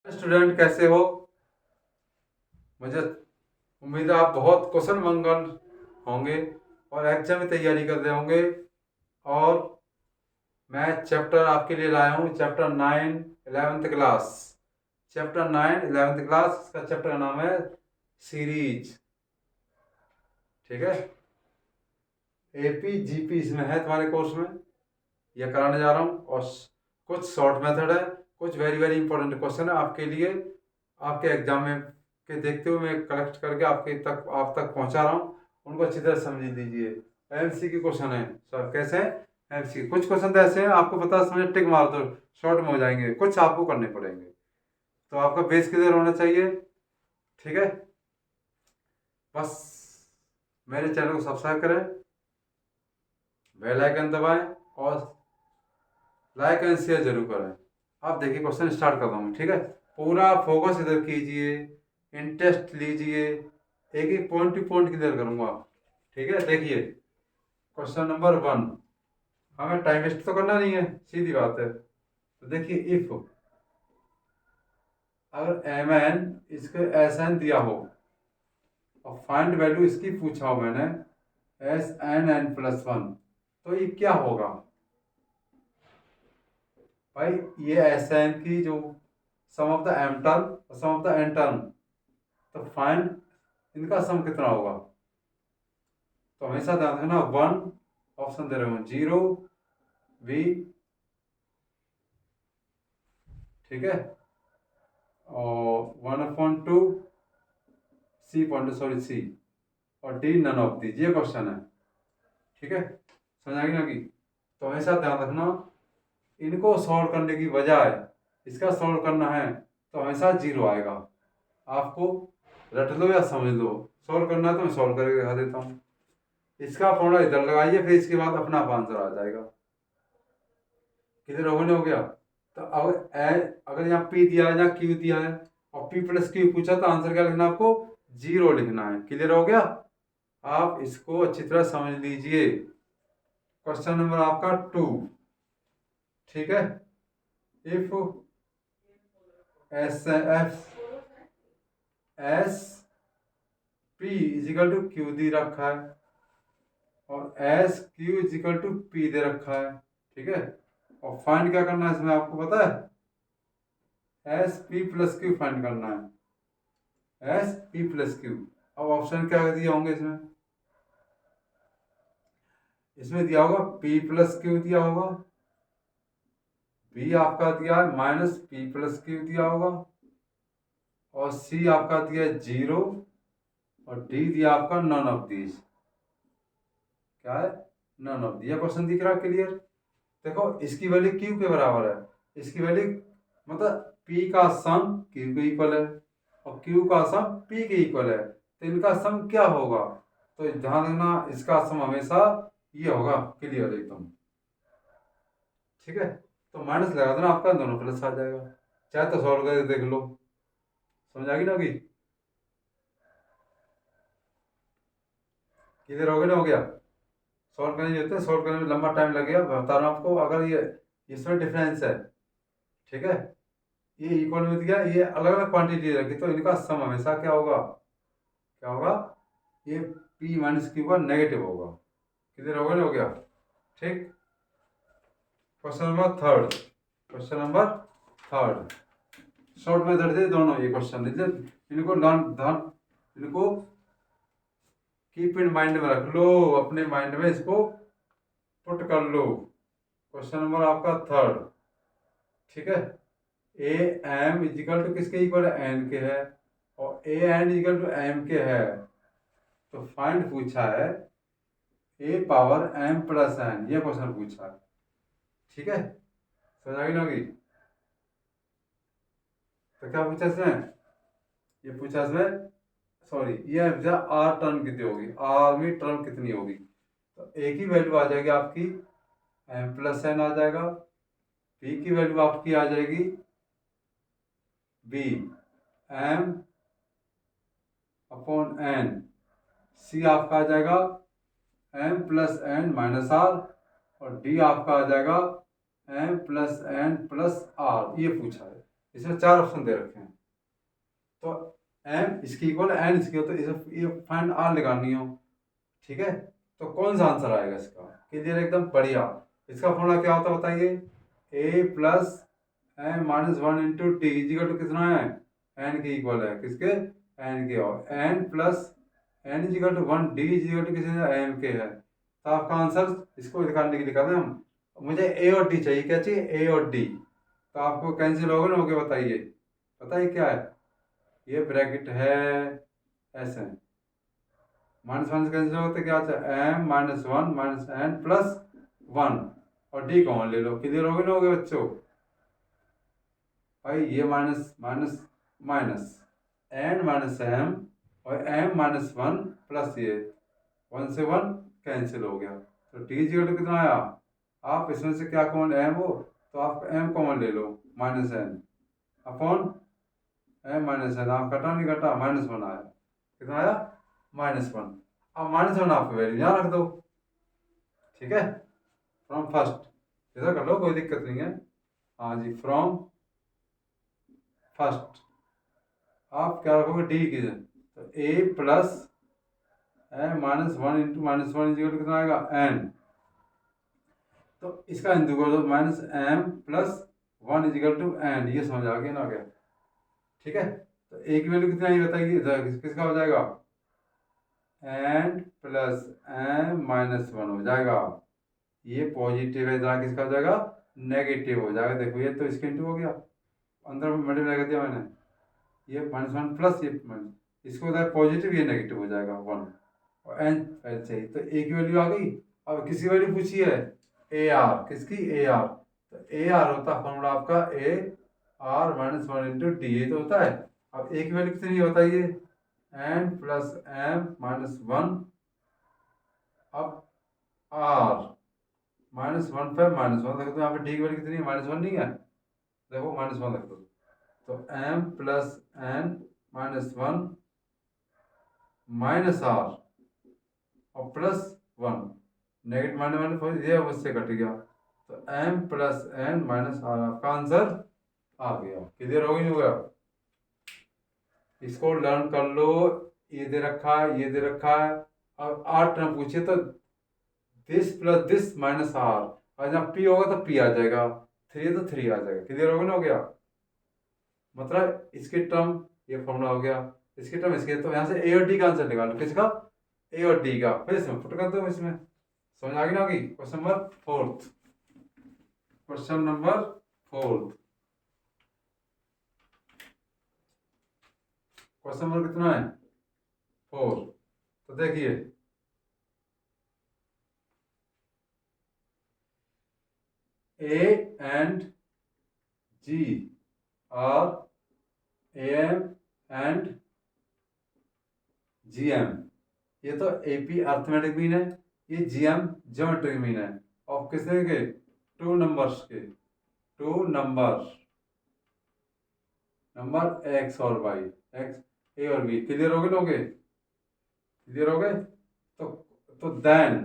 Student कैसे हो? मुझे उम्मीद है आप बहुत कुशल मंगल होंगे और एग्जाम की तैयारी कर रहे होंगे। और मैं चैप्टर आपके लिए लाया हूँ, chapter 9 11th class. Chapter 9 11th class, इसका चैप्टर का नाम है सीरीज। ठीक है, एपी जीपी इसमें है तुम्हारे कोर्स में, यह कराने जा रहा हूँ। और कुछ शॉर्ट मेथड है, कुछ वेरी वेरी इंपॉर्टेंट क्वेश्चन है आपके लिए, आपके एग्जाम में के देखते हुए मैं कलेक्ट करके आप तक पहुंचा रहा हूँ। उनको अच्छी तरह समझ लीजिए। एमसीक्यू क्वेश्चन है सर, कैसे हैं? एमसीक्यू कुछ क्वेश्चन तो ऐसे हैं आपको पता समझ टिक मार दो शॉर्ट में हो जाएंगे, कुछ आपको करने पड़ेंगे। तो आपका बेस क्लियर होना चाहिए। ठीक है, बस मेरे चैनल को सब्सक्राइब करें, बेल आइकन दबाएं और लाइक एंड शेयर जरूर करें। आप देखिए क्वेश्चन स्टार्ट कर रहा हूँ। ठीक है, पूरा फोकस इधर कीजिए, इंटरेस्ट लीजिए, एक एक पॉइंट टू पॉइंट क्लियर करूंगा। ठीक है, देखिए क्वेश्चन नंबर 1। हमें टाइम वेस्ट तो करना नहीं है, सीधी बात है। तो देखिए, इफ अगर एम एन इसको एस एन दिया हो और फाइंड वैल्यू इसकी पूछा हो मैंने, S N N plus one, तो ये क्या होगा भाई? ये एस एन की जो सम ऑफ द एम टर्म और सम ऑफ द एन टर्म, तो फाइंड इनका सम कितना होगा? तो हमेशा ध्यान रखना, 1 ऑप्शन दे रहे हूँ, 0 बी, ठीक है, और 1/2 सी पॉइंट, सॉरी सी, और डी नन ऑफ दीज, ये क्वेश्चन है। ठीक है, समझ आ गई ना? कि तो हमेशा ध्यान रखना, इनको सॉल्व करने की बजाय इसका सॉल्व करना है तो हमेशा 0 आएगा। आपको रट लो या समझ लो, सॉल्व करना है तो मैं सॉल्व करके दिखा देता हूँ। इसका फॉर्मूला इधर लगाइए, फिर इसके बाद अपना आप आंसर आ जाएगा। किधर होने हो गया? तो अब अगर यहाँ पी दिया है या क्यू दिया है और पी प्लस क्यू पूछा, तो आंसर क्या लिखना? आपको 0 लिखना है। क्लियर हो गया? आप इसको अच्छी तरह समझ लीजिए। क्वेश्चन नंबर आपका 2। ठीक है, if S P equal to Q दे रखा है और S Q equal to P दे रखा है। ठीक है, और फाइंड क्या करना है इसमें आपको पता है? S P plus Q find करना है, एस पी प्लस क्यू। अब ऑप्शन क्या दिए होंगे इसमें? इसमें दिया होगा पी प्लस क्यू दिया होगा, बी आपका दिया है माइनस पी प्लस क्यू दिया होगा, और सी आपका दिया है 0, और डी दिया आपका नन ऑफ दीज। क्या है? None of these. क्वेश्चन दिख रहा है क्लियर? देखो, इसकी वैल्यू क्यू के बराबर है, इसकी वैल्यू मतलब पी का सम क्यू के इक्वल है और क्यू का सम पी के इक्वल है, तो इनका सम क्या होगा? तो ध्यान रखना, इसका सम हमेशा ये होगा। क्लियर एकदम? ठीक है, तो माइनस लगा देना, आपका दोनों प्लस आ जाएगा। चाहे तो सॉल्व करके देख लो, समझ आ गई ना? कि क्लियर हो गया ना? हो गया? सॉल्व करने होते हैं, सॉल्व करने में लंबा टाइम लगेगा, बता रहा हूँ आपको। अगर ये इसमें डिफरेंस है, ठीक है, ये इक्वल में दिया, ये अलग अलग क्वांटिटी रखी, तो इनका सम हमेशा क्या होगा? क्या होगा? ये पी माइनस क्यू का नेगेटिव होगा। किधर होगा ना? हो गया? ठीक। Question number 3। Question number 3 short method दे दोनों, ये क्वेश्चन दे, इनको इनको कीप इन माइंड में रख लो, अपने माइंड में इसको पुट कर लो। क्वेश्चन नंबर आपका 3। ठीक है, ए एम इजिकल टू किसके इक्वल है? एन के है, और A N equal to M के है। तो फाइंड पूछा है ए पावर एम प्लस एन, ये क्वेश्चन पूछा है। ठीक है, समझ आ गई ना? होगी? तो क्या पूछा इसमें? ये पूछा इसमें, सॉरी, ये पूछा आर टर्म कितनी होगी, आर में टर्म कितनी होगी। तो ए की वैल्यू आ जाएगी आपकी एम प्लस एन आ जाएगा, पी की वैल्यू आपकी आ जाएगी B M upon N, C आपका आ जाएगा M plus N minus R, और डी आपका आ जाएगा M plus N plus R. ये पूछा है। इसमें 4 ऑप्शन दे रखे हैं। तो एम इसकी इक्वल एन इसकी, तो इसे ये फाइंड आर लगानी हो, ठीक है। तो कौन सा आंसर आएगा इसका? क्लियर, एकदम बढ़िया। इसका फॉर्मूला क्या होता है बताइए? A plus N minus one into T equal to कितना है? एन के इक्वल है, किसके? एन के। और N plus N equal to one, D equal to किसके? एन के है। तो आपका आंसर इसको दिखाने के लिए कहते हैं हम, मुझे ए और डी चाहिए। क्या चाहिए? ए और डी। तो आपको कैंसिल हो गए ना? हो गया, बताइए बताइए क्या है? ये ब्रैकेट है ऐसे, माइनस वन से कैंसिल होगा तो क्या आता है? M minus one minus N plus one, और डी कॉमन ले लो। क्लियर हो गए ना? हो गए बच्चों? भाई ये minus minus minus, N minus M और एम माइनस वन प्लस ये वन से वन कैंसिल हो गया। तो टी जीरो टू कितना आया? आप इसमें से क्या कॉमन? एम हो, तो आप एम कॉमन ले लो, minus N upon M minus N. आप कटा नहीं कटा, माइनस वन आया। कितना आया? Minus one. अब माइनस वन आप वैल्यू यहाँ रख दो, ठीक है। फ्रॉम फर्स्ट इधर कर लो, कोई दिक्कत नहीं है। हाँ जी, फ्रॉम फर्स्ट आप क्या रखोगे? डी की जगह, तो A plus N minus one into minus one is equal कितना आएगा? एन। तो इसका इंटू कर दो, minus M plus one is equal to N. ये समझ आ गया ना? क्या? ठीक है। तो ए की वैल्यू कितना ही बताइए, किसका हो जाएगा? N plus M minus one हो जाएगा। ये पॉजिटिव है, जहाँ किसका हो जाएगा? नेगेटिव हो जाएगा। देखो ये तो इसके इंटू हो गया, अंदर मल्टीप्लाई कर दिया मैंने, ये माइनस वन प्लस ये माइनस, इसको होता है पॉजिटिव, ये नेगेटिव हो जाएगा वन। और एन ऐसे ही, तो ए की वैल्यू आ गई। अब किसी वैल्यू पूछी है? A R. किसकी? A R. तो ए आर होता है फॉर्मूला आपका A R minus one into T, ये तो होता है। अब ए की वैल्यू कितनी होता है? ये N plus M minus one, अब आर माइनस वन पे माइनस वन रख दो। यहाँ पे डी की वैल्यू कितनी है? माइनस वन नहीं है? देखो माइनस वन रख दो, तो M plus N minus one minus R और plus one, negative minus minus ये उससे कट गया, तो M plus N minus R आपका आंसर आ गया। क्लियर हो गई? नहीं होगा? इसको लर्न कर लो। ये दे रखा है, ये दे रखा है। अब आर टर्म पूछे तो this plus this minus R, और जहाँ पी होगा तो पी आ जाएगा, थ्री तो थ्री आ जाएगा। क्लियर हो गया? ना? हो गया? मतलब इसकी टर्म ये फॉर्मूला हो गया, इसकी टर्म इसके, तो यहाँ से ए और डी का आंसर निकालो। किसका? ए और डी का। फिर इसमें पुट कर दो, इसमें समझ आ गई ना? होगी। Question number fourth, question number fourth, question number कितना है? फोर। तो देखिए, A and G R M and GM, ये तो एपी अर्थमेटिक मीन है, ये जीएम ज्योमेट्रिक मीन है। और किसने के? टू नंबर्स के, टू नंबर एक्स और वाई, एक्स ए और बी। क्लियर हो गए लोगे? क्लियर हो गए? तो देन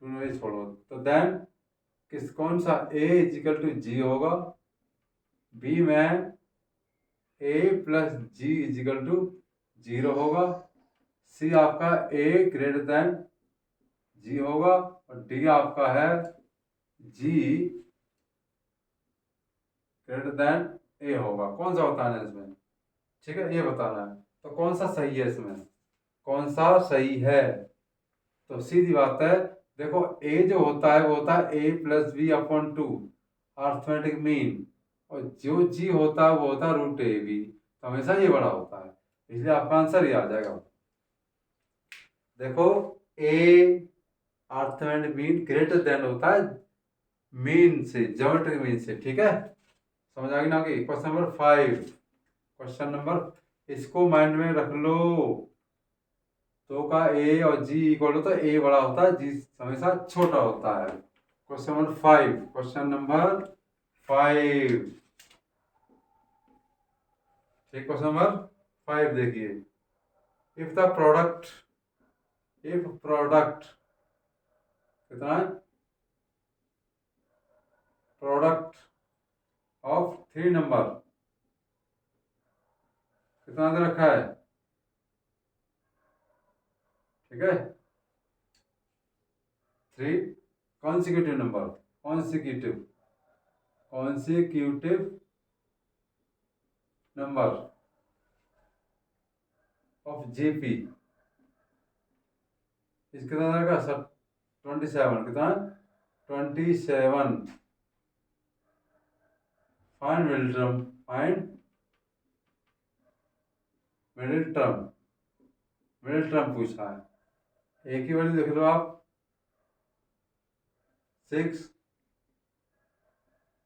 तुमने छोड़ो, तो देन कौन सा? ए इजिकल टू जी होगा, बी में A plus G is equal to zero होगा, सी आपका ए ग्रेटर देन जी होगा, और डी आपका है जी ग्रेटर देन ए होगा। कौन सा बताना है इसमें? ठीक है, ये बताना है। तो कौन सा सही है इसमें? कौन सा सही है? तो सीधी बात है, देखो ए जो होता है वो होता है A plus B upon two, arithmetic mean. और जो जी होता है वो होता है रूट ए बी, तो हमेशा ये बड़ा होता है, इसलिए आपका आंसर ये आ जाएगा। देखो ए अर्थमेटिक मीन ग्रेटर देन होता है मीन से, ज्योमेट्रिक मीन से। ठीक है, समझ आ गई ना? कि question number five, question number, इसको माइंड में रख लो। तो का ए और जी इक्वल होता है, ए बड़ा होता है, जी हमेशा छोटा होता है। Question number five, question number five, ठीक, क्वेश्चन नंबर फाइव देखिए। If the product, if product कितना है? प्रोडक्ट ऑफ 3 नंबर कितना दे रखा है, ठीक है। 3 consecutive number, consecutive consecutive number of GP इस कितना दे रखा सर, 27 कितना, 27। Find middle term, find middle term, middle term पूछा है। एक ही वैल्यू देख लो आप, 6,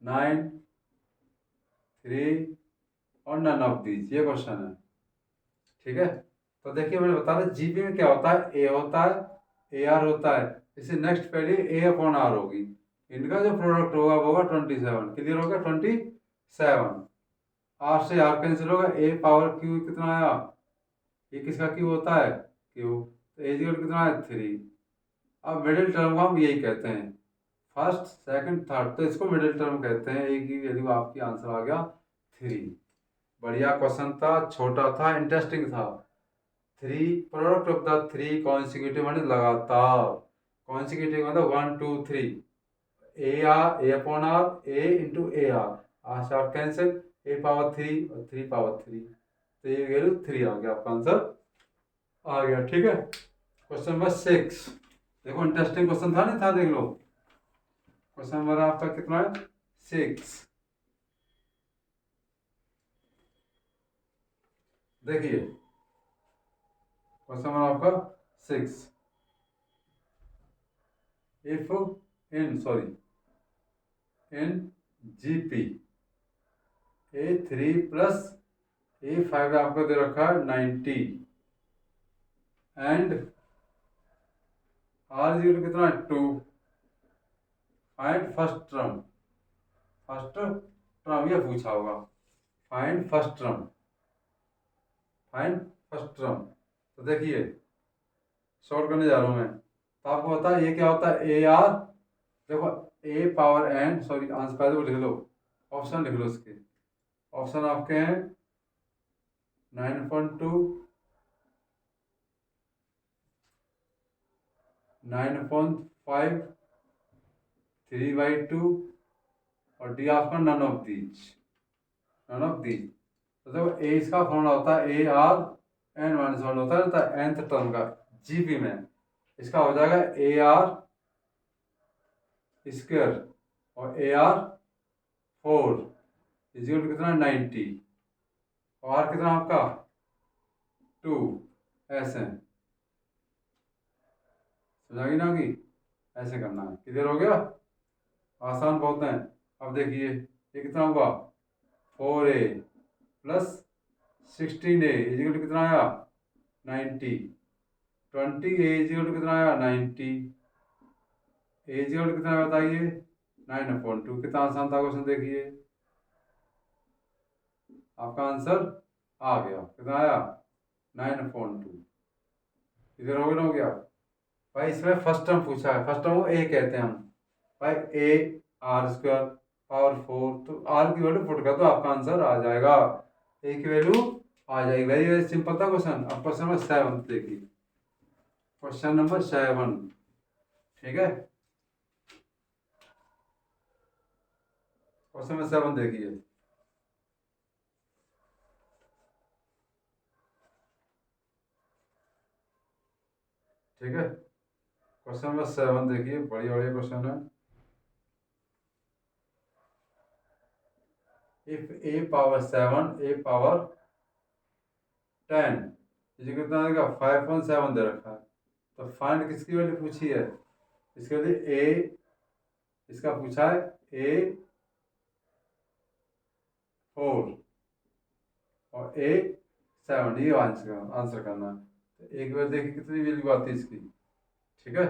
9, 3 और नन ऑफ दीज, ये क्वेश्चन है, ठीक है। तो देखिए मैंने बता दिया जीपी में क्या होता है, ए होता है, ए आर होता है। इसे नेक्स्ट पहले ए अपॉन आर होगी, इनका जो प्रोडक्ट होगा वो होगा 27, क्लियर होगा 27। आर से आर कैंसिल होगा, ए पावर क्यू कितना आया, ये किसका क्यू होता है, क्यू, तो ए इक्वल कितना है 3। अब मिडिल टर्म को हम यही कहते हैं, फर्स्ट सेकंड थर्ड, तो इसको मिडिल टर्म कहते हैं। ए की वैल्यू आपकी आंसर आ गया 3। बढ़िया क्वेश्चन था, छोटा था, इंटरेस्टिंग था। 3 प्रोडक्ट ऑफ द 3 कॉन्सिक्यूटिव मतलब लगातार, कॉन्सिक्यूटिव मतलब 1 2 3, A R, A upon R, A into A R, R से आर कैंसिल, ए पावर 3 और 3 पावर 3, तो ये वैल्यू 3 आ गया, आपका आंसर आ गया, ठीक है। क्वेश्चन नंबर 6, देखो इंटरेस्टिंग क्वेश्चन था, नहीं था, देख लो। क्वेश्चन नंबर आपका कितना है, 6। देखिए क्वेश्चन नंबर आपका 6, if in GP A3 plus A5 आपको दे रखा है 90 एंड R इक्वल कितना है 2, find first term, first term ये पूछा होगा, find first term, find first term. तो देखिए शॉर्ट करने जा रहा हूँ मैं, तो आपको पता है ये क्या होता है, ए आर, देखो ए पावर एन, सॉरी आंसर पहले वो लिख लो, ऑप्शन लिख लो इसके, ऑप्शन आपके हैं 9.2, 9.5, 3/2 और डी आपका none of these, none of these. तो देखो ए इसका फॉर्मूला होता है ए आर n-1 होता है ना, nth टर्म का जीपी में, इसका हो जाएगा ए आर स्क्वायर और ए आर 4 इक्वल कितना 90 और आर कितना आपका 2, ऐसे समझाएगी ना कि ऐसे करना है, क्लियर हो गया, आसान बहुत है। अब देखिए ये कितना हुआ 4a प्लस 16a इक्वल कितना आया 90, 20a इक्वल कितना आया 90, ए इक्वल कितना है बताइए 9/2। कितना आसान था क्वेश्चन, देखिए आपका आंसर आ गया, कितना आया 9/2, इधर हो गया, हो गया भाई। इसमें फर्स्ट टर्म पूछा है, फर्स्ट टर्म को ए कहते हैं हम भाई, ए आर स्क्वायर पावर 4, तो आर की वैल्यू पुट कर दो, आपका आंसर आ जाएगा, ए की वैल्यू आ जाएगी। वेरी वेरी सिंपल था क्वेश्चन। अब क्वेश्चन नंबर 7 देखिए, क्वेश्चन नंबर 7, ठीक है, क्वेश्चन नंबर 7 देखिए, ठीक है। क्वेश्चन नंबर 7 देखिए, बढ़िया बढ़िया क्वेश्चन है। If A power 7 A power 10 ये कितना आएगा 5.7 दे रखा है, तो फाइंड किसकी वैल्यू पूछी है, इसके वैल्यू ए, इसका पूछा है A4 और A7, ये आंसर करना है। तो एक बार देखिए कितनी वैल्यू आती है इसकी, ठीक है,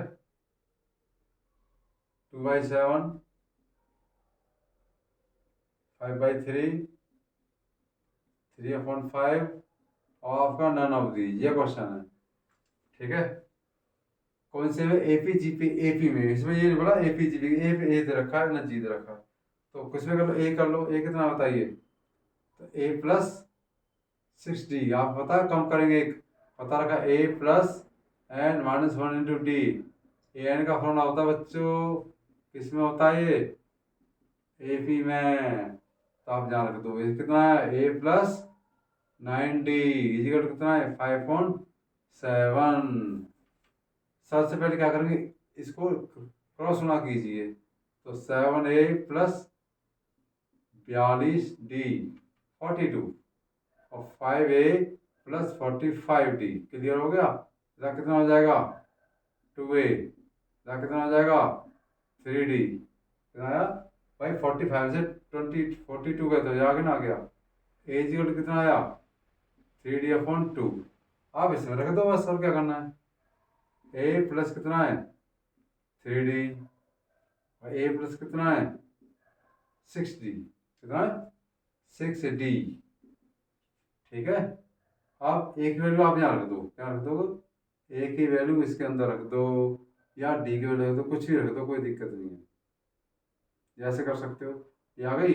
2/7, 5/3, 3/5 और आपका नन ऑफ दीज, ये क्वेश्चन है, ठीक है। कौन से में एपी जीपी, एपी में, इसमें ये नहीं बोला एपी जीपी, ए पे ए दे रखा है ना जी दे रखा है, तो कुछ में कर लो, ए कर लो, ए कितना बताइए, तो ए प्लस 6d, आप पता कम करेंगे, एक पता रखा ए plus N minus 1 × D, A N का फॉर्मूला होता है बच्चों, किस में होता है ये, ए पी में, तो आप ध्यान रख दो, ये कितना है, ए प्लस 9d इजिकल कितना है 5.7। सबसे पहले क्या करेंगे, इसको क्रॉस गुणा कीजिए, तो 7a प्लस 42d 42 और 5a प्लस 45d, क्लियर हो गया। इधर कितना हो जाएगा 2a, इधर कितना हो जाएगा 3d, कितना आया भाई 45 से 42 गए तो आगे ना आ गया, ए इक्वल कितना आया 3d/2। आप इसमें रख दो बस, और क्या करना है, ए प्लस कितना है 3d और ए प्लस कितना है 6d, कितना है 6d, ठीक है। अब ए की वैल्यू आप यहाँ रख दो, क्या रख दो, ए की वैल्यू इसके अंदर रख दो या डी की वैल्यू रख दो, कुछ भी रख दो, कोई दिक्कत नहीं है, जैसे कर सकते हो। ये आ गई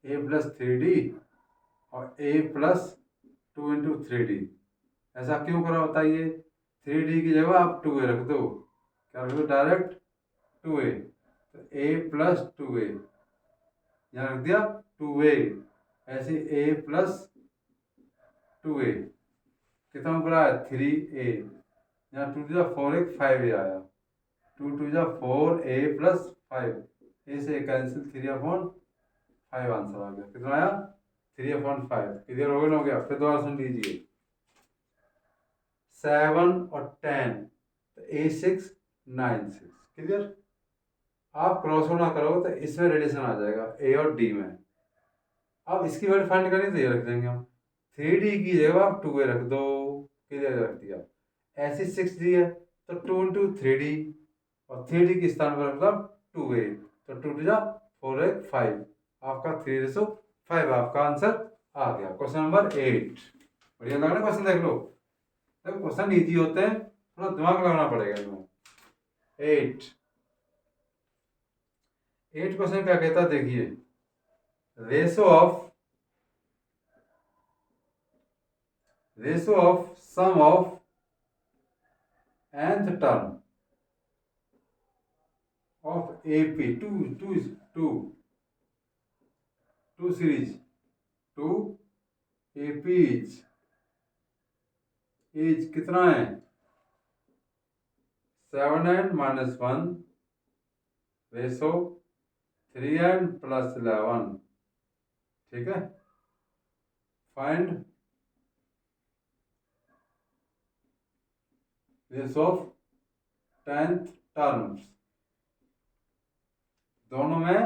ए प्लस 3d और ए प्लस 2 × 3d, ऐसा क्यों करा बताइए, 3d की जगह आप 2a रख दो, क्या रख दो डायरेक्ट 2a, तो a प्लस 2a यहाँ रख दिया 2a, ऐसे a प्लस 2a कितना बड़ा है 3a, यहाँ 2 × 4 एक 5a आया, 2 × 4 a प्लस 5, a से कैंसिल 3/5 आंसर आ गया, कितना आया 3/5, क्लियर हो गया, हो गया। फिर दोबारा सुन लीजिए 7 और 10, तो A6 9 6, क्लियर। आप क्रॉस ना करोगे तो इसमें रिलेशन आ जाएगा ए और डी में। अब इसकी वैल्यू फाइंड करनी तो ये रख देंगे हम, 3d की जगह आप 2a रख दो, क्लियर रख दिया। ऐसी 6d है तो 2 × 3d और 3d के स्थान पर मतलब 2a, तो 2 × 4 = 5, आपका 3:5 आपका आंसर आ गया। क्वेश्चन नंबर 8, बढ़िया लग रहा है क्वेश्चन, देख लो, देखो क्वेश्चन इजी होते हैं, थोड़ा दिमाग लगाना पड़ेगा इसमें। 8 क्वेश्चन क्या कहता है देखिए, ratio of sum of nth term of AP to series to AP is कितना है 7n - 1 रेशो 3n + 11, ठीक है। Find ratio of 10th terms, दोनों में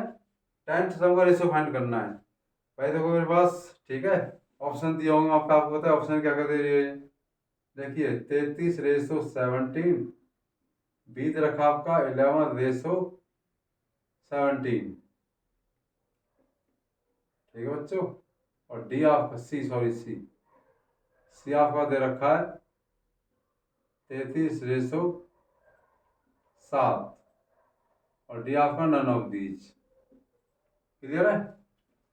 10th टर्म का रेशो फाइंड करना है। भाई देखो मेरे पास, ठीक है, ऑप्शन दिया होंगे आपका, आपको पता है ऑप्शन क्या कर दे रही है, देखिए 33:17, बी दे रखा आपका 11:17, ठीक है बच्चों। और डी आपका सी आपका दे रखा है 33:7 और डी आपका नन ऑफ दीज, क्लियर है।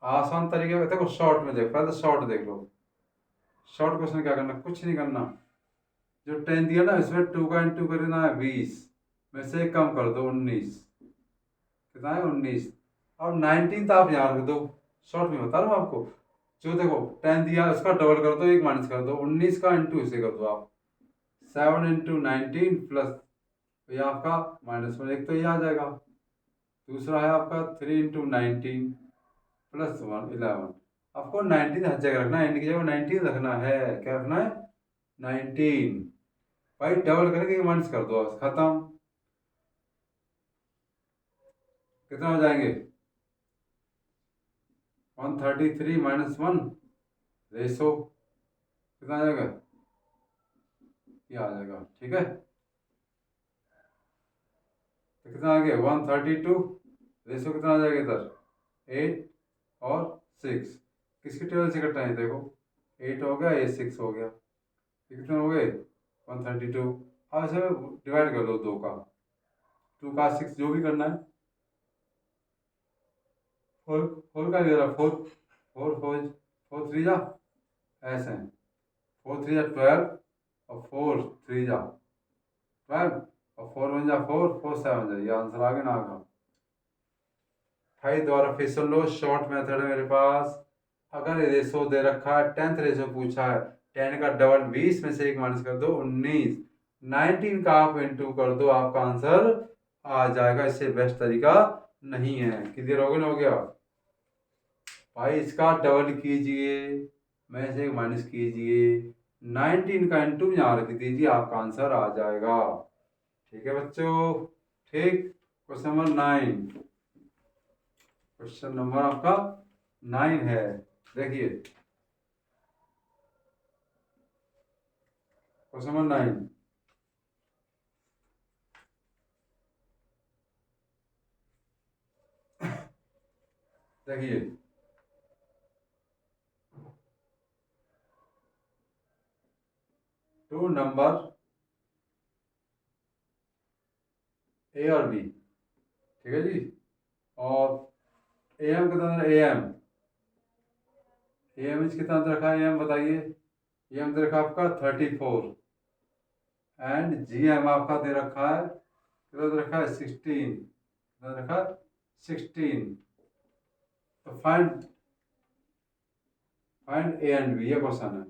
आसान तरीके में देखो, शॉर्ट में देखो, पहले शॉर्ट देख लो। शॉर्ट क्वेश्चन क्या करना, कुछ नहीं करना, जो 10 दिया ना इसमें 2 का इंटू करना है 20 में से एक कम कर दो 19, कितना है 19, और 19 तो आप यहाँ रख दो, शॉर्ट में बता रहा हूँ आपको। जो देखो 10 दिया उसका डबल कर दो, एक माइनस कर दो, 19 का इंटू इसे कर दो आप, 7 × 19 प्लस ये आपका -1, एक तो ये आ जाएगा, दूसरा है आपका 3 × 19 + 1 11। आपको 19 हर जगह रखना है, इनकी जगह 19 रखना है, क्या रखना है 19, भाई डबल करके माइनस कर दो, खत्म। कितना हो जाएंगे 133 - 1 रेशो कितना आ जाएगा, ये आ जाएगा, ठीक है। तो कितना आ गया 132 रेशो कितना आ जाएगा इधर 8 और 6, किसकी टेबल से कटना है देखो, 8 हो गया, ये 6 हो गया, कितने हो गए 132। अब इसे डिवाइड कर दो 2 का 6 जो भी करना है, फोर फोर का भी हो रहा, four four four four three जा ऐसे हैं, फोर थ्री जा 12 और फोर थ्री जा 12 और फोर वन जा फोर, फोर सेवन जा, ये आंसर आ गया ना आपका। भाई दोबारा फिर सुन लो, शॉर्ट मेथड है मेरे पास। अगर रेशो दे रखा है, 10th रेशो पूछा है, 10 का डबल 20 में से एक माइनस कर दो 19, 19 का आप इंटू कर दो, आपका आंसर आ जाएगा। इससे बेस्ट तरीका नहीं है। क्लियर हो गया ना, हो गया भाई। इसका डबल कीजिए, में से एक माइनस कीजिए, 19 का इंटू यहाँ रख दीजिए, आपका आंसर आ जाएगा। ठीक है बच्चों, ठीक। क्वेश्चन नंबर 9, क्वेश्चन नंबर आपका 9 है, देखिए क्वेश्चन नंबर 9। देखिए टू नंबर ए और बी, ठीक है जी। और ए एम कितना, ए एम कितना रखा है, ए एम बताइए। ए एम दे रखा आपका 34 एंड जी एम आपका दे रखा है, कितना दे रखा है 16, कितना दे रखा है 16। तो find find A and B, ये क्वेश्चन है।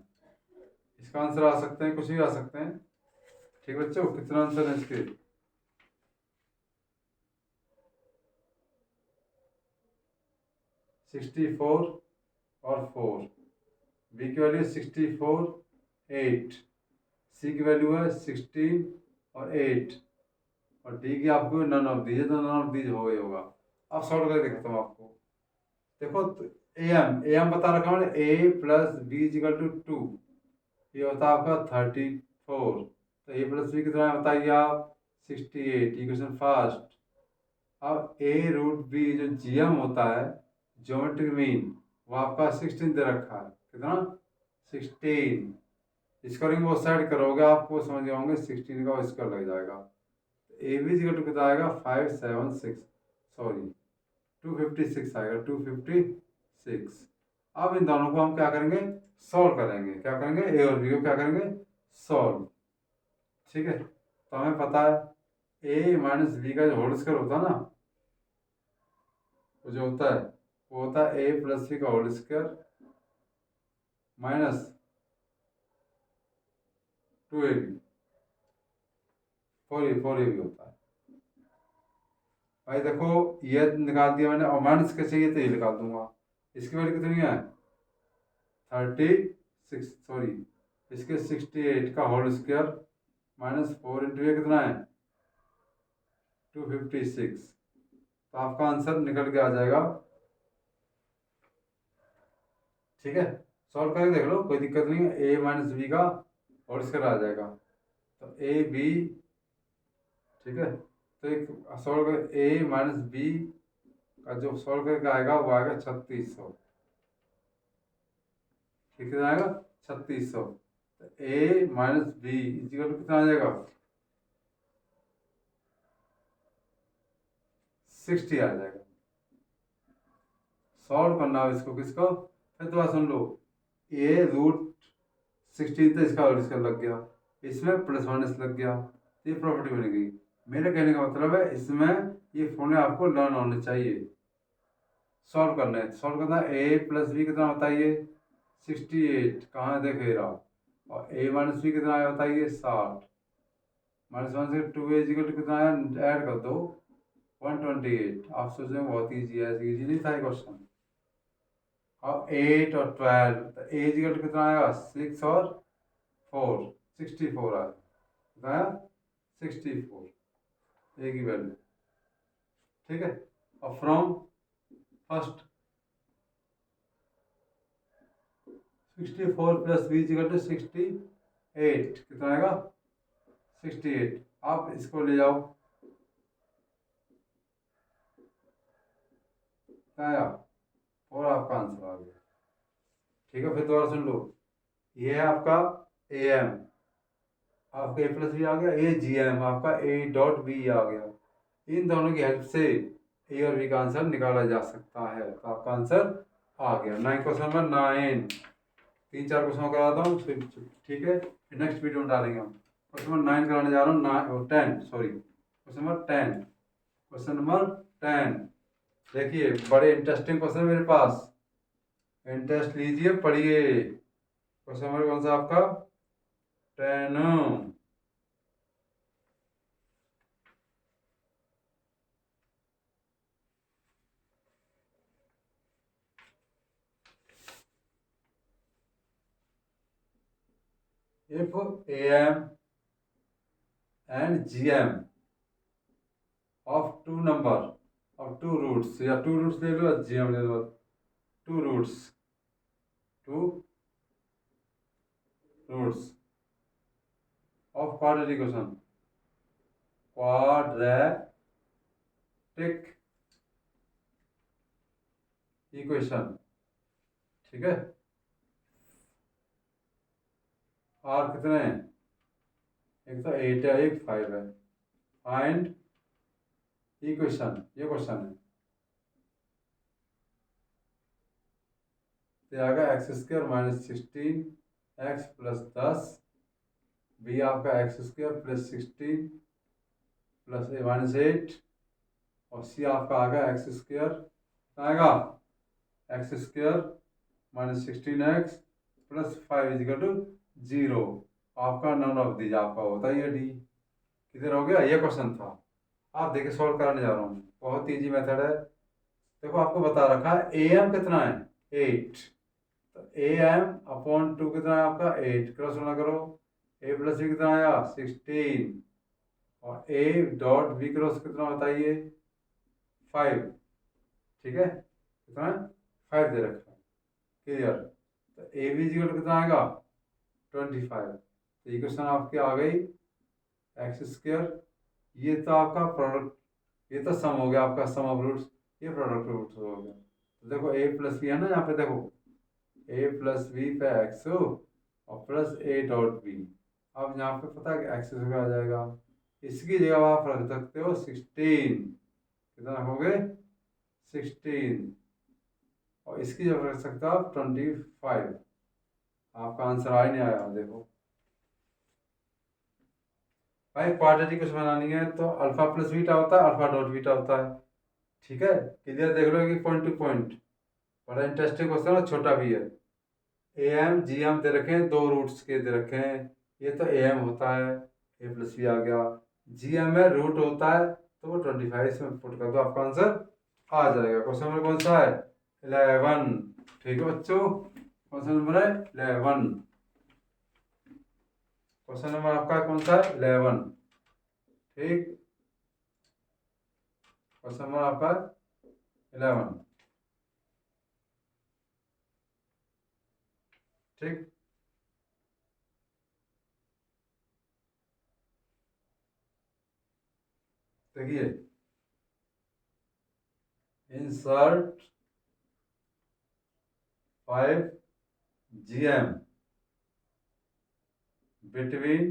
इसका आंसर आ सकते हैं, कुछ भी आ सकते हैं। ठीक बच्चों, कितना आंसर है इसके, 64 और 4, बी की वैल्यू 64 8, सी की वैल्यू है 16 और 8, और डी की आपको नन ऑफ दीज, तो नन ऑफ दीज हो गई होगा। अब सॉल्व करके दिखाता हूँ आपको। देखो ए एम बता रखा मैंने, ए प्लस बी इजिकल टू 2, ये होता है आपका 34। तो ए प्लस बी कितना है बताइए आप, 68, इक्वेशन फर्स्ट। अब ए रूट बी जो जीएम होता है, ज्योमेट्रिक मीन, वो आपका 16 दे रखा है, कितना 16। स्क्वायरिंग वो साइड करोगे आपको समझ गए होंगे, 16 का स्क्वायर लग जाएगा। ए बी इक्वल टू कितना आएगा 576, सॉरी 256 आएगा, 256। अब इन दोनों को हम क्या करेंगे, सॉल्व करेंगे। क्या करेंगे, ए और बी को क्या करेंगे, सॉल्व। ठीक है, तो हमें पता है ए माइनस बी का जो होल स्क्वायर होता है ना, वो जो होता है वो होता है ए प्लस बी का whole square minus 2ab, 4ab होता है। भाई देखो ये निकाल दिया मैंने, और माइनस के चाहिए तो ये निकाल दूंगा। इसकी वैल्यू कितनी है 36, सॉरी इसके 68 का होल स्क्वायर माइनस 4 इंटू ये कितना है 256। तो आपका आंसर निकल के आ जाएगा। ठीक है, सॉल्व करके देख लो, कोई दिक्कत नहीं है। ए माइनस बी का होल स्क्वायर आ जाएगा, तो ए बी, ठीक है। तो एक सॉल्व कर, ए माइनस बी का जो सॉल्व करके आएगा वो आएगा 3600। ठीक है, आएगा 3600। तो ए माइनस बी इजिकल कितना आ जाएगा 60 आ जाएगा। सॉल्व करना हो इसको, किसको, फिर दोबारा सुन लो। ए रूट 16 तो इसका लग गया, इसमें प्लस माइनस लग गया, तो ये प्रॉपर्टी बन गई। मेरे कहने का मतलब है इसमें ये फोने आपको लर्न होने चाहिए। सॉल्व करना है, सॉल्व करना है। ए प्लस बी कितना बताइए 68, कहाँ है देखे रहा, और ए माइनस बी कितना आया बताइए 60, माइनस वन से 2 इजिकल कितना आया, ऐड कर दो 128। आप सोच रहे बहुत ईजी है, ईजी नहीं था क्वेश्चन। अब 8 और 12, तो ए इजिकल कितना आएगा 6 और 4, 64 आया, कितना आया 64, ए की वैल्यू। ठीक है, और from first 64 plus B equal to 68, कितना आएगा 68। आप इसको ले जाओ, आया, और आपका आंसर आ गया। ठीक है, फिर दोबारा सुन लो। ये है आपका ए एम, आपका ए प्लस बी आ गया, ए जी एम आपका ए डॉट बी आ गया। इन दोनों की हेल्प से ए और बी का आंसर निकाला जा सकता है। तो आपका आंसर आ गया। 9 क्वेश्चन नंबर 9। 3-4 क्वेश्चन कराता हूँ फिर, ठीक है, फिर नेक्स्ट वीडियो में डालेंगे हम। क्वेश्चन नंबर 9 कराने जा रहा हूँ, 10 sorry, question number 10। Question number 10 देखिए, बड़े इंटरेस्टिंग क्वेश्चन मेरे पास, इंटरेस्ट लीजिए, पढ़िए। क्वेश्चन नंबर कौन सा आपका? 10। If AM and GM of two number of two roots, या two roots ले लो या GM ले लो, two roots of quadratic equation, ठीक है। और कितने हैं? एक तो 8 है, एक 5 है। फाइंड इक्वेशन, ये क्वेश्चन है। तो आएगा x² minus 16 x plus 10, B आपका x² प्लस 16 प्लस माइनस 8, और सी आपका आ गया x² आएगा x² minus 16x plus 5 is equal to 0। आपका नन ऑफ दीज आपका होता है ये डी। किधर हो गया? ये क्वेश्चन था। आप देखिए, सॉल्व कराने जा रहा हूँ, बहुत इजी मेथड है। देखो, आपको बता रखा है ए एम कितना है? 8। तो ए एम अपॉन 2 कितना है आपका? 8। क्रॉस गुणा करो, ए प्लस बी कितना आया? 16, और ए डॉट बी क्रॉस कितना बताइए? 5, ठीक है, कितना है? 5 दे रखा है, क्लियर। तो ए बी इक्वल कितना आएगा? 25। तो इक्वेशन आपकी आ गई x², ये तो आपका प्रोडक्ट, ये तो सम हो गया आपका, सम ऑफ रूट्स, ये प्रोडक्ट रूट्स हो गया। तो देखो ए प्लस बी है ना, यहाँ पे देखो ए प्लस बी पे एक्स और प्लस ए डॉट बी। अब यहाँ पे पता है कि एक्स आ जाएगा, इसकी जगह आप रख सकते हो 16। कितना रखोगे? 16, और इसकी जगह रख सकते हो आप 25। आपका आंसर आ ही नहीं आया। देखो भाई, क्वाड्रेटिक कुछ बनानी है तो अल्फा प्लस बीटा होता है, अल्फा डॉट बीटा होता है, ठीक है, क्लियर। देख लो कि पॉइंट टू पॉइंट, बड़ा इंटरेस्टिंग क्वेश्चन है, छोटा भी है। ए एम जी एम दे रखे हैं, 2 रूट्स के दे रखे हैं। ये तो ए एम होता है, ए प्लस बी आ गया। जी एम में रूट होता है, तो वो 25 इसमें पुट कर दो, आपका आंसर आ जाएगा। क्वेश्चन नंबर कौन सा है? 11, ठीक है बच्चों, क्वेश्चन नंबर है 11। क्वेश्चन नंबर आपका कौन सा है? 11, ठीक। क्वेश्चन नंबर आपका 11, ठीक। देखिए, इंसर्ट 5 GM between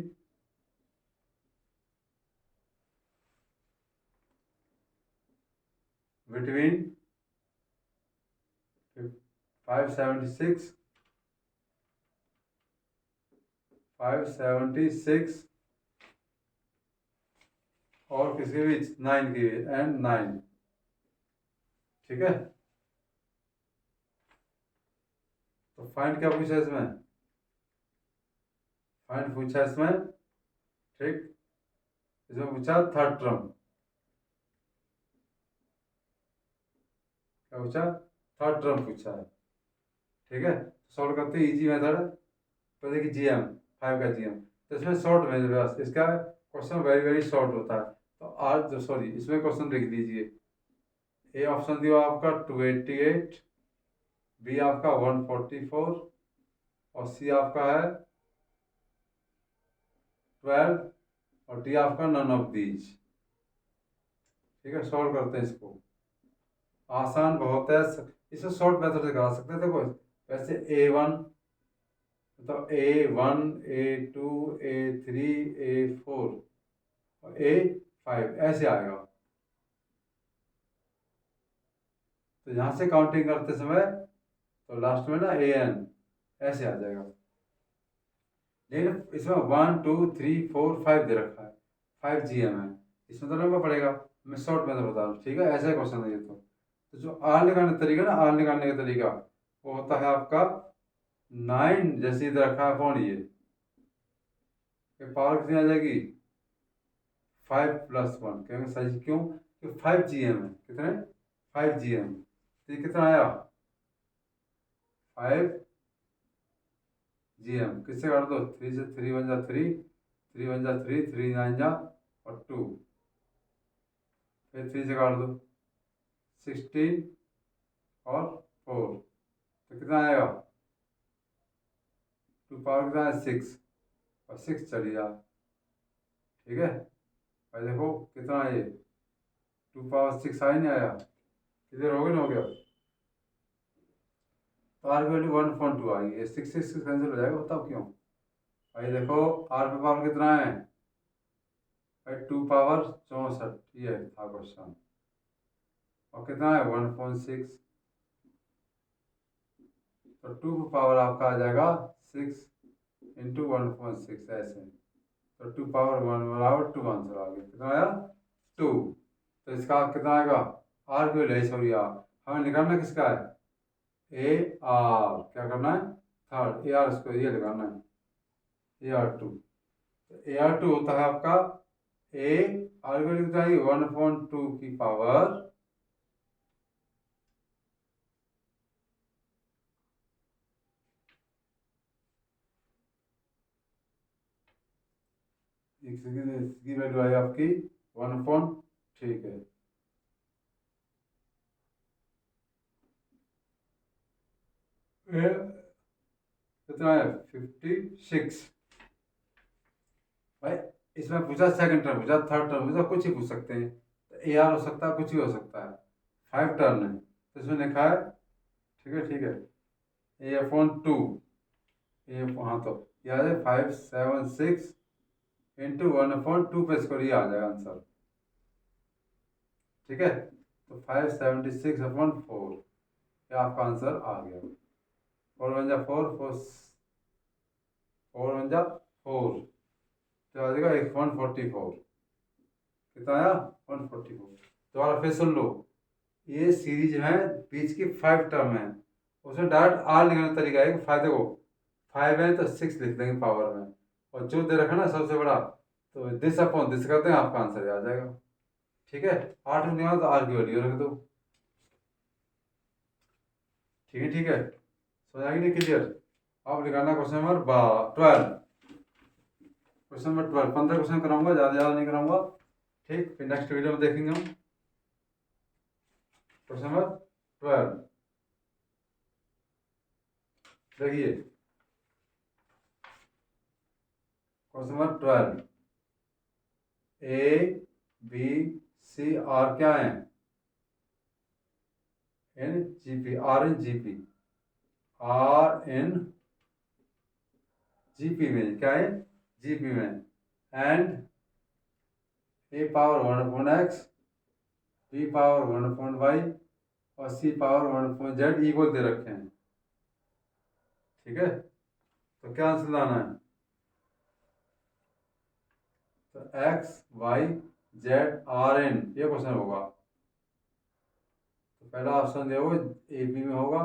576 और किसी भी 9 की एंड 9, ठीक है। तो फाइंड क्या पूछा इसमें? फाइंड पूछा इसमें, ठीक। इसमें पूछा थर्ड टर्म, क्या पूछा? थर्ड टर्म पूछा है, ठीक है। सॉल्व करते इजी मेथड है। तो देखिए जीएम 5 का जीएम, तो इसमें शॉर्ट में बस इसका क्वेश्चन वेरी वेरी शॉर्ट होता है। तो आज जो सॉरी, इसमें क्वेश्चन लिख दीजिए। ए ऑप्शन दिया आपका 288, बी आपका 144, और सी आपका है 12, और डी आपका नन ऑफ दीज, ठीक है। सॉल्व करते हैं इसको, आसान बहुत है, इसे शॉर्ट मेथड से करा सकते हैं। देखो वैसे A1, तो A1 A2 A3 A4 और A5 ऐसे आएगा, तो यहाँ से काउंटिंग करते समय तो लास्ट में ना AN ऐसे आ जाएगा। लेकिन इसमें 1 2 3 4 5 दे रखा है, 5 GM है, इसमें तो लंबा पड़ेगा। मैं शॉर्ट में तो बता रहा हूँ, ठीक है, ऐसा ही क्वेश्चन है ये। तो जो आर निकालने का तरीका ना, आर निकालने का तरीका वो होता है आपका 9 जैसे इधर रखा है अपॉन ये पावर कितनी आ जाएगी 5 + 1, क्योंकि सही क्यों कि 5 GM है, कितने 5 GM, तो ये कितना आया 5 GM। किससे काट दो 3 से, 3 1 जा 3, 3 1 जा 3, 3 9 जा और 2, फिर 3 से काट दो 16 और 4, तो कितना आएगा 2 पावर कितना है 6 और 6 चली जा, ठीक है। भाई देखो कितना है ये 2 पावर 6 आ ही नहीं आया, इधर हो गया ना, हो गया। तो आर की वैल्यू 1.2 आ गई, 6 6 कैंसिल हो जाएगा, बताओ क्यों। भाई देखो आर पे पावर कितना है भाई 2 पावर 64, ये था क्वेश्चन, और कितना है 1.6, तो 2 पावर आपका आ जाएगा 6 इंटू 1.6 ऐसे, तो 2 पावर 1 बराबर 2 आंसर आ गया, कितना आया 2। तो इसका कितना आएगा आर की वैल्यू, सॉरी आर हमें निकालना किसका है AR, क्या करना है थर्ड AR, इसको ये लगाना है AR2। तो AR2 होता है आपका A, आर की वैल्यू कितना है 1.2 की पावर इसकी वैल्यू आई आपकी 1, ठीक है, कितना है 56। भाई इसमें पूछा सेकंड टर्म पूछा, थर्ड टर्म पूछा, कुछ ही पूछ सकते हैं, तो AR हो सकता है, कुछ ही हो सकता है, 5 टर्न है तो इसमें लिखा है, ठीक है ठीक है, A/2 ए, हाँ तो याद है 5 7 6 इंटू 1/2 पे स्क्वायर, ये आ जाएगा आंसर, ठीक है। तो 576/4 ये आपका आंसर आ गया। 4 1 जा 4 4 1 जा 4, तो आ जाएगा 144, कितना आया 144। दोबारा फिर सुन लो, ये सीरीज है बीच की 5 टर्म है, उसमें डायरेक्ट आर निकालने का तरीका है कि फायदे को 5 है तो 6 लिख देंगे पावर में, और जो दे रखा ना सबसे बड़ा, तो दिस अपॉन दिस करते हैं, आपका आंसर आ जाएगा, ठीक है। 8 में निकाल तो आर की वैल्यू रख दो, ठीक है ठीक है, समझ आ गई नहीं क्लियर। अब निकालना question number 12, question number 12, 15 question कराऊंगा, ज़्यादा नहीं कराऊंगा, ठीक, फिर नेक्स्ट वीडियो में देखेंगे हम। क्वेश्चन नंबर 12 देखिए, क्वेश्चन नंबर 12, ABCR क्या है NGP, RNGP, RNGP में क्या है GP में, and A power 1/x, B power 1/y और C पावर 1/z इक्वल दे रखे हैं, ठीक है। तो क्या आंसर लाना है, तो x y z RN ये क्वेश्चन होगा। तो पहला ऑप्शन देखो AB में होगा,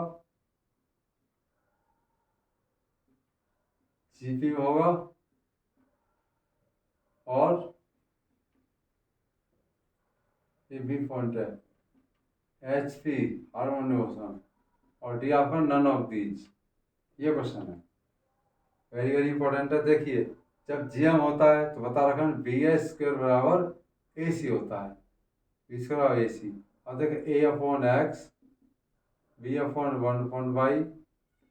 GP में होगा, और ये बी पॉइंट है HP हार्मोनियस, और डी आपका नन ऑफ दीज, ये क्वेश्चन है, वेरी वेरी इंपॉर्टेंट है। देखिए जब GM होता है तो बता रखा है BA² बराबर AC होता है, B² बराबर AC, और देखिए A/x B/1/y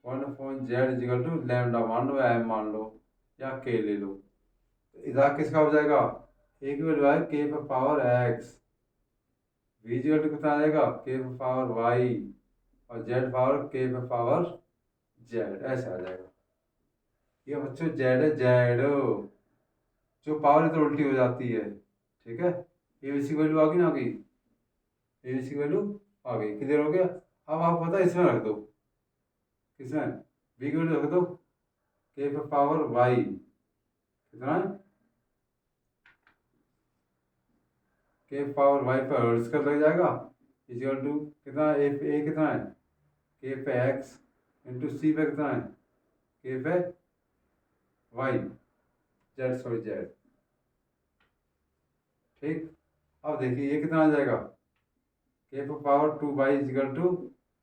1/z equal to lambda मान लो या m मान लो या k ले लो, तो इधर किसका हो जाएगा A की वैल्यू है k पे power x, v equal to कितना आ जाएगा k पे पावर y और z पावर k पे पावर z, ऐसे आ जाएगा। ये बच्चों z है, z जो पावर इधर उल्टी हो जाती है, ठीक है। ABC की वैल्यू आ गई ना, आ गई ABC की वैल्यू आ गई, क्लियर हो गया। अब आप पता है इसमें रख दो, किसमें, बी की वैल्यू रख दो, के पावर वाई कितना है, के पावर वाई पर होल स्क्वायर लग जाएगा, इक्वल टू कितना, ए कितना है, के पे एक्स इंटू सी पे कितना है, के पे वाई, जेड सॉरी जेड। ठीक, अब देखिए ये कितना आ जाएगा, K power two Y equal to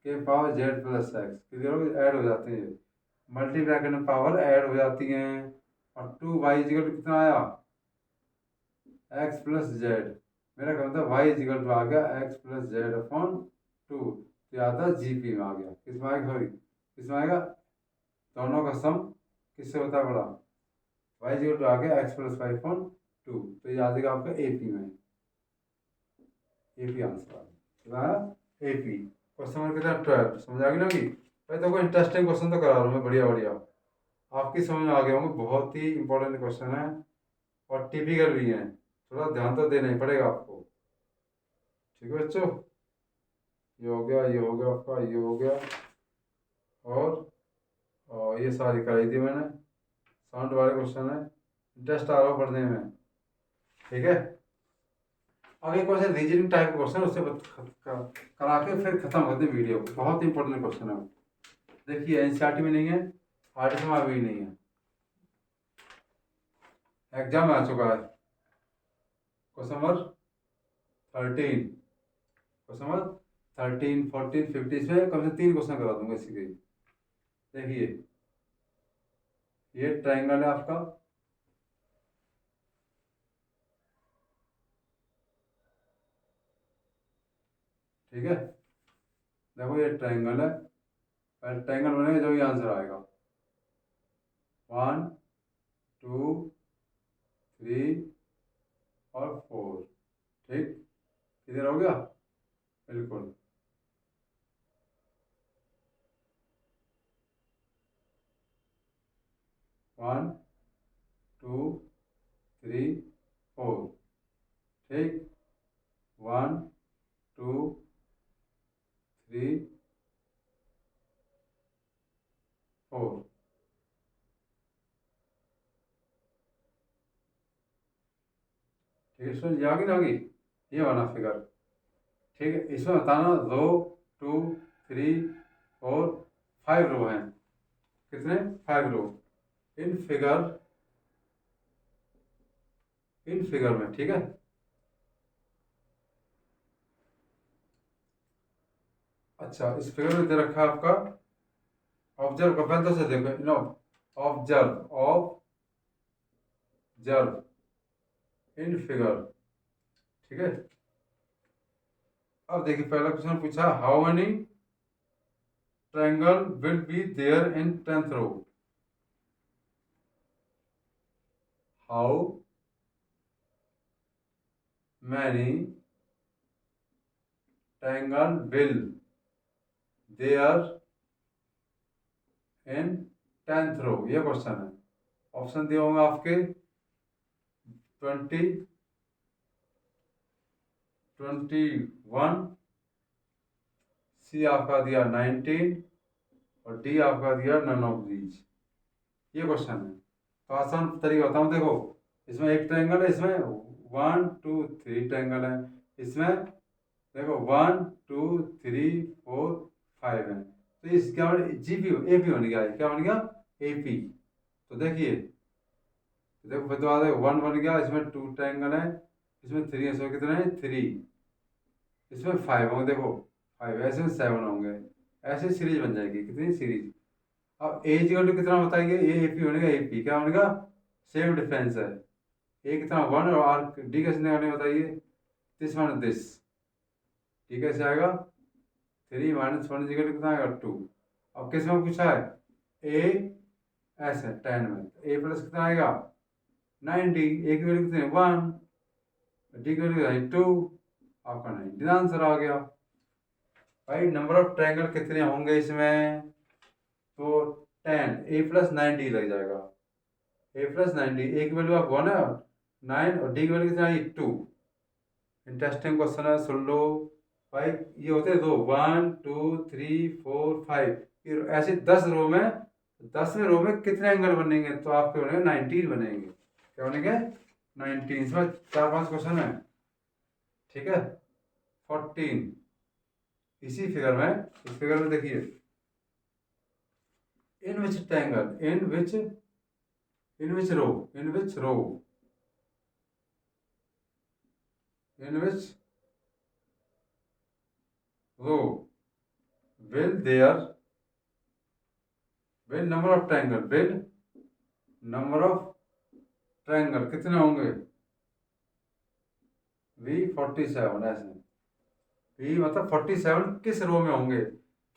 K power Z plus X, clear हो, ऐड हो जाते हैं, मल्टीप्लाई करने पावर ऐड हो जाती हैं। और टू वाई इक्वल टू कितना आया, एक्स प्लस जेड, मेरा क्या मतलब वाई इक्वल टू आ गया X plus Z upon two, तो यह आता जीपी में आ गया, किस में आएगा, सॉरी किस में आएगा, दोनों का सम किससे होता है बड़ा, वाई इक्वल टू आ गया X plus Y upon two, तो ये आ जाएगा आपका एपी में, एपी आंसर आ गया, एपी। क्वेश्चन नंबर कितना 12, समझ आ गई ना कि भाई, देखो इंटरेस्टिंग क्वेश्चन तो करा रहा हूँ मैं, बढ़िया बढ़िया, आपकी समझ में आ गए होंगे, बहुत ही इंपॉर्टेंट क्वेश्चन है और टिपिकल भी है, थोड़ा ध्यान तो देना ही पड़ेगा आपको। ठीक है बच्चों, ये हो गया, ये हो गया आपका, ये हो गया, और ये सारी कराई थी मैंने, साउंड वाले क्वेश्चन है, इंटरेस्ट आ रहा हो पढ़ने में। ठीक है, अब एक क्वेश्चन रीजनिंग टाइप क्वेश्चन, उससे करा के फिर खत्म करते हैं वीडियो, बहुत इंपॉर्टेंट क्वेश्चन है। देखिए एनसीईआरटी में नहीं है, आरटीएस में भी नहीं है, एग्जाम आ चुका है। क्वेश्चन नंबर 13, क्वेश्चन नंबर 13, 14, 15, इसमें कम से 3 क्वेश्चन करा दूंगा इसी के। देखिए ये ट्राइंगल है आपका, ठीक है, देखो ये ट्राइंगल है, पहले ट्राइंगल बनेगा जो ये आंसर आएगा, 1 2 3 और 4, ठीक, किधर हो गया, बिल्कुल, 1 2 3 4, ठीक, 1 2 3 4, ठीक है, इसमें ये आगे ना आगे, ये वाला फिगर, ठीक है, इसमें बताना रो 2 3 4 5 रो हैं, कितने, 5 रो इन फिगर, इन फिगर में, ठीक है। अच्छा, इस फिगर में दे रखा है आपका, ऑब्जर्व का पहले तो से देखो, no, observe, observe in figure, ठीक है। अब देखिए पहला क्वेश्चन पूछा, how many triangle will be there in 10th row, how many triangle will there in 10th row, ये क्वेश्चन है। ऑप्शन दिए होंगे आपके 20, 21, सी आपका दिया 19 और डी आपका दिया नन ऑफ दीज, ये क्वेश्चन है। तो आसान तरीका बताऊं, देखो इसमें एक ट्रायंगल है, इसमें 1 2 3 ट्रायंगल है, इसमें देखो 1 2 3 4 5 है, तो इस क्या जीपी एपी बन गया है, क्या बन गया, एपी। तो देखिए, तो देखो बता दे, 1 बन गया, इसमें 2 ट्रायंगल है, इसमें 3 है, इसमें कितने हैं 3, इसमें 5 होंगे, देखो 5, ऐसे में 7 होंगे, ऐसे सीरीज बन जाएगी, कितनी सीरीज। अब ए इक्वल टू कितना बताएंगे, ए एपी बनेगा, एपी क्या बनेगा, सेम डिफरेंस है, ए कितना 1 और आर डी कैसे निकालने बताइए, दिस माइनस दिस, डी कैसे आएगा, 3 माइनस 1 इक्वल टू कितना आएगा 2। अब किस में पूछा है, ए एस है 10 में, ए प्लस कितना आएगा 90, ए की वैल्यू कितनी 1, डी की वैल्यू 2, आपका 90 आंसर आ गया। भाई नंबर ऑफ ट्रायंगल कितने होंगे इसमें, तो 10, ए प्लस 90 लग जाएगा, ए प्लस 90, ए की वैल्यू आप 1 है 9 और डी की वैल्यू कितना आई 2। इंटरेस्टिंग क्वेश्चन है, सुन लो, भाई ये होते हैं 2, 1 2 3 4 5, ऐसे 10 रो में, 10वें रो में कितने एंगल बनेंगे? तो आपके बनेंगे 19 बनेंगे। क्या बनेंगे? 19। इसमें 4-5 क्वेश्चन है, ठीक है। 14 इसी फिगर में, इस फिगर में देखिए, in which triangle, in which row, in which row, in which row will there, will number of triangle, will number of triangle कितने होंगे? V47 ऐसे, V मतलब 47 किस रो में होंगे?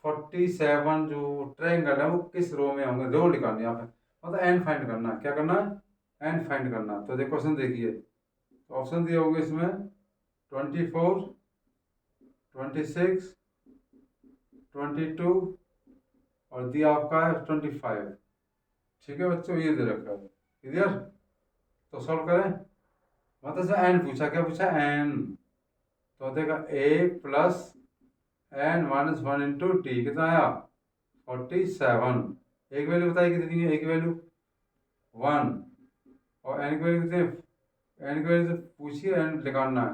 47 जो ट्रायंगल है वो किस रो में होंगे, रो निकालनी है यहाँ पे, मतलब एन फाइंड करना है। क्या करना है? एन फाइंड करना है। तो देखो क्वेश्चन देखिए, तो ऑप्शन दिए होंगे इसमें 24, 26, 22 और दिया आपका है 25। ठीक है बच्चों, ये दे रखा है क्लियर। तो सॉल्व करें, मतलब से एन पूछा, क्या पूछा? एन। तो देखा A plus N minus 1 into T, कितना आया? 47। एक वैल्यू बताइए कितनी है? एक वैल्यू 1, और एन की वैल्यू कितनी? एन की वैल्यू से पूछिए, एन निकालना है।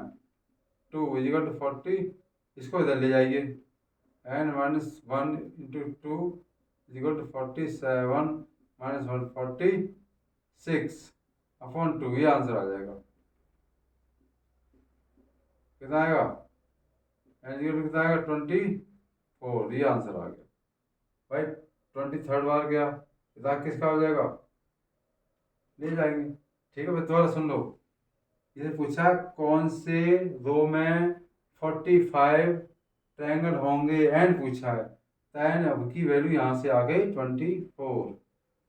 2 इजिकल टू 40, इसको इधर ले जाइए, N minus 1 into 2 equal to 47 minus 146 upon 2, ये आंसर आ जाएगा। कितना आएगा? एन इक्वल टू कितना आएगा? 24, ये आंसर आ गया भाई। 23rd बार गया, किताब किसका हो जाएगा? ले जाएंगे। ठीक है भाई, दोबारा सुन लो। ये पूछा कौन से रो में 45 ट्रायंगल होंगे, एन पूछा है। तो एन अब की वैल्यू यहाँ से आ गई 24,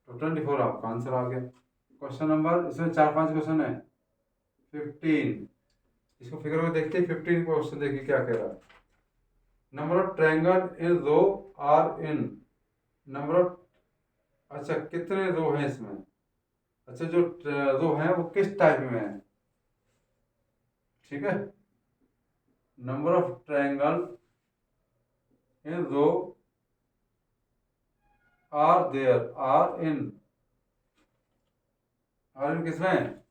तो 24 आपका आंसर आ गया। क्वेश्चन नंबर, इसमें 4-5 क्वेश्चन है। 15, इसको फिगर में देखते हैं। 15 क्वेश्चन देखिए क्या कह रहा है। Number of triangle in row are in, number of, अच्छा कितने रो हैं इसमें? अच्छा जो रो हैं वो किस टाइप में है, ठीक है। Number of triangle in row are there, are in किसमें?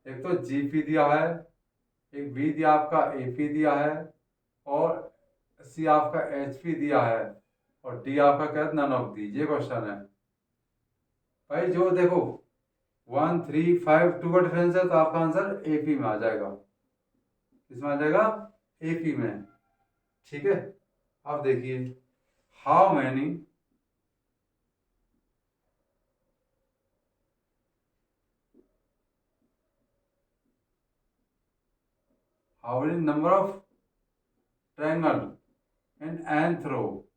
एक तो जीपी दिया है, एक बी दिया आपका एपी दिया है, और सी आपका एचपी दिया है, और डी आपका क्या है? None of the. ये क्वेश्चन है भाई। जो देखो 1 3 5 2 का डिफरेंस है, तो आपका आंसर एपी में आ जाएगा। किसमें आ जाएगा? एपी में। ठीक है, अब देखिए, how many number of triangle in nth रो,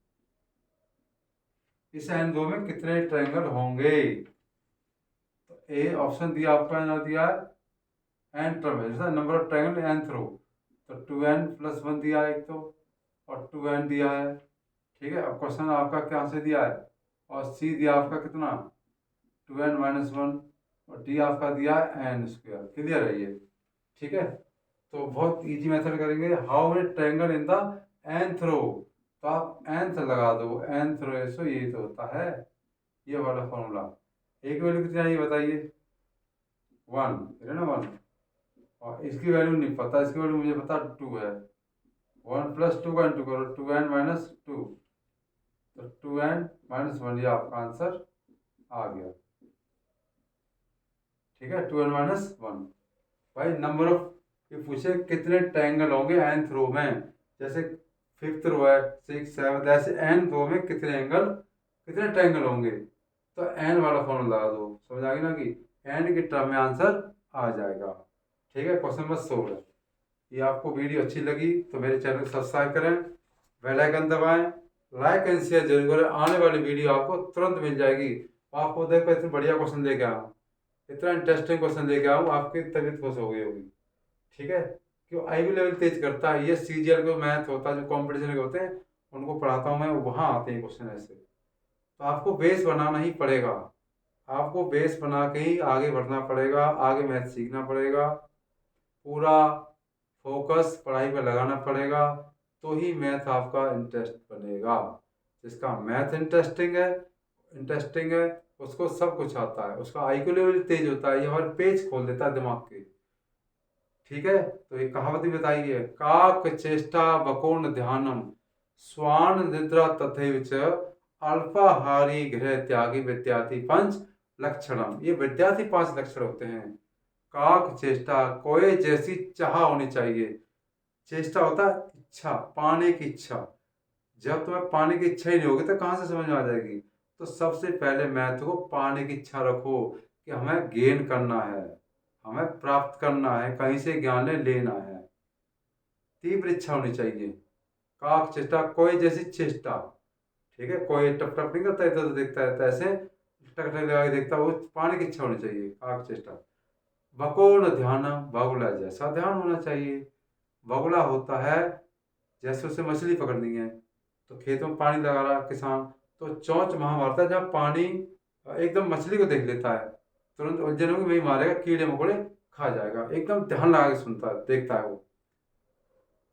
इस nth रो में कितने ट्रायंगल होंगे? तो ए ऑप्शन दिया आपका, यहाँ दिया है एन टर्म है, जैसा नंबर ऑफ ट्रायंगल nth रो, तो 2n प्लस 1 दिया है एक तो, और 2n दिया है। ठीक है, अब क्वेश्चन आपका क्या से दिया है, और सी दिया आपका कितना? 2n माइनस 1, और डी आपका दिया है n स्क्वायर। क्लियर है ये? ठीक है, तो बहुत इजी मेथड करेंगे। How many triangle in the nth रो, तो आप nth लगा दो, nth रो ऐसो ये तो होता है ये वाला फॉर्मूला। एक वैल्यू कितनी आई ये बताइए? 1 है ना, 1, और इसकी वैल्यू नहीं पता, इसकी वैल्यू मुझे पता 2 है। 1 प्लस 2 का इंटू करो, 2n माइनस 2, तो 2n माइनस 1, ये आपका आंसर आ गया। ठीक है, 2n माइनस 1। भाई नंबर ऑफ, ये पूछे कितने ट्रायंगल होंगे nth रो में, जैसे 5th रो है, 6 7, ऐसे n रो में कितने एंगल, कितने ट्रायंगल होंगे, तो n वाला फॉर्मूला लगा दो। समझ आ गई ना कि n के टर्म में आंसर आ जाएगा। ठीक है, क्वेश्चन नंबर 16। ये आपको वीडियो अच्छी लगी तो मेरे चैनल को सब्सक्राइब करें, बेल आइकन दबाएं, लाइक एंड शेयर जरूर करें। आने वाली वीडियो आपको तुरंत मिल जाएगी। आपको देखो इतने बढ़िया क्वेश्चन लेके आया हूँ, इतना इंटरेस्टिंग क्वेश्चन लेके आया हूँ, आपकी तबीयत खुश हो गई होगी। ठीक है, क्यों आईक्यू लेवल तेज करता है ये। सीजीएल को मैथ होता है, जो कंपटीशन के होते हैं उनको पढ़ाता हूँ मैं, वहाँ आते हैं क्वेश्चन ऐसे। तो आपको बेस बनाना ही पड़ेगा, आपको बेस बना के ही आगे बढ़ना पड़ेगा, आगे मैथ सीखना पड़ेगा, पूरा फोकस पढ़ाई पर लगाना पड़ेगा। तो ही मैथ आपका इंटरेस्ट बनेगा। जिसका मैथ इंटरेस्टिंग है उसको सब कुछ आता है, उसका आईक्यू लेवल तेज होता है, ये हमारे पेज खोल देता है दिमाग के। ठीक है, तो ये कहावत भी बताइए, काक चेष्टा बकोन ध्यानम स्वान निद्रा तथैव च अल्पाहारी गृह त्यागी विद्यार्थी पंच लक्षणम। ये विद्यार्थी 5 लक्षण होते हैं। काक चेष्टा, कोए जैसी चाह होनी चाहिए। चेष्टा होता है इच्छा, पाने की इच्छा। जब तुम्हें पाने की इच्छा ही नहीं होगी तो कहाँ से समझ में आ जाएगी। तो सबसे पहले मैथ को पाने की इच्छा रखो कि हमें गेन करना है, हमें प्राप्त करना है, कहीं से ज्ञान लेना है। तीव्र इच्छा होनी चाहिए। काक चेष्टा, कोई जैसी चेष्टा। ठीक है, कोई टप टप नहीं करता, इधर उधर देखता है, तो ऐसे टक टक लगा के देखता है, वो पाने की इच्छा होनी चाहिए। काक चेष्टा। बकोन ध्यान, बगुला जैसा ध्यान होना चाहिए। बगुला होता है जैसे उसे मछली पकड़नी है, तो खेतों में पानी लगा रहा किसान, तो चौंच वहां मारता है जहाँ पानी एकदम मछली को देख लेता है, तुरंत उलझन होगी वही मारेगा, कीड़े मकोड़े खा जाएगा। एकदम ध्यान लगा के सुनता है, देखता है वो।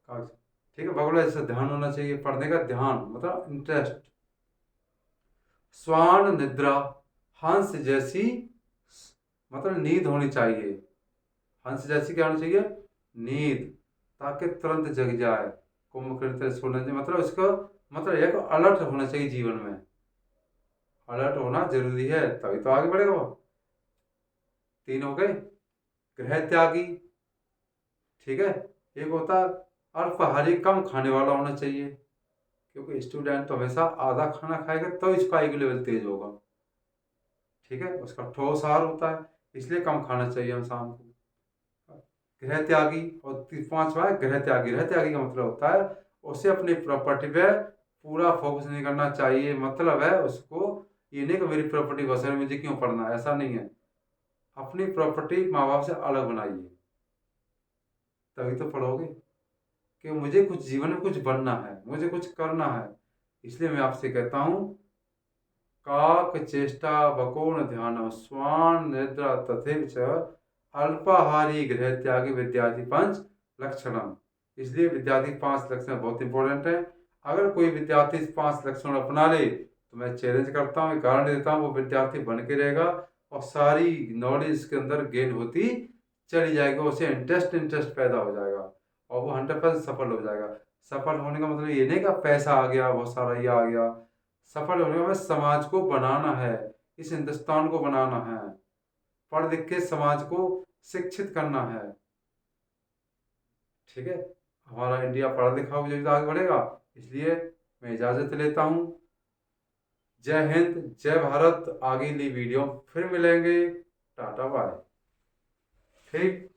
ठीक है, बगुला जैसा ध्यान होना चाहिए, पढ़ने का ध्यान मतलब इंटरेस्ट। स्वान निद्रा, हंस जैसी मतलब नींद होनी चाहिए। हंस जैसी क्या होनी चाहिए? नींद, ताकि तुरंत जग जाए। कुंभकर्ण सोना चाहिए, मतलब इसको मतलब एक अलर्ट होना चाहिए जीवन में। अलर्ट होना जरूरी है, तभी तो आगे बढ़ेगा वो। 3 हो गए। गृह त्यागी, ठीक है। एक होता है अल्पाहारी, कम खाने वाला होना चाहिए, क्योंकि स्टूडेंट तो हमेशा आधा खाना खाएगा तो इसका आईक्यू लेवल तेज होगा। ठीक है, उसका ठोस आहार होता है, इसलिए कम खाना चाहिए इंसान को। गृह त्यागी, और 5वां है गृह त्यागी। गृह त्यागी का मतलब होता है उसे अपनी प्रॉपर्टी पे पूरा फोकस नहीं करना चाहिए। मतलब है उसको ये नहीं कि मेरी प्रॉपर्टी बस है, मुझे क्यों पढ़ना है, ऐसा नहीं है। अपनी प्रॉपर्टी माँ बाप से अलग बनाइए, तभी तो पढ़ोगे। कि मुझे कुछ जीवन में कुछ बनना है, मुझे कुछ करना है, इसलिए मैं आपसे कहता हूँ, काक चेष्टा बकोन ध्यान स्वान निद्रा तथैव च अल्पाहारी गृह त्यागी विद्यार्थी पंच लक्षणम। इसलिए विद्यार्थी 5 लक्षण बहुत इंपॉर्टेंट है। अगर कोई विद्यार्थी इस 5 लक्षण अपना ले तो मैं चैलेंज करता हूँ, गारंटी देता हूँ, वो विद्यार्थी बन के रहेगा और सारी नॉलेज इसके अंदर गेन होती चली जाएगी। उसे इंटरेस्ट पैदा हो जाएगा और वो 100% सफल हो जाएगा। सफल होने का मतलब ये नहीं कि पैसा आ गया, बहुत सारा ये आ गया। सफल होने का मतलब समाज को बनाना है, इस हिंदुस्तान को बनाना है, पढ़ लिख के समाज को शिक्षित करना है। ठीक है, हमारा इंडिया पढ़ा लिखा हो जब आगे बढ़ेगा। इसलिए मैं इजाज़त लेता हूँ। जय हिंद, जय भारत। आगे ली वीडियो फिर मिलेंगे। Tata bye. ठीक।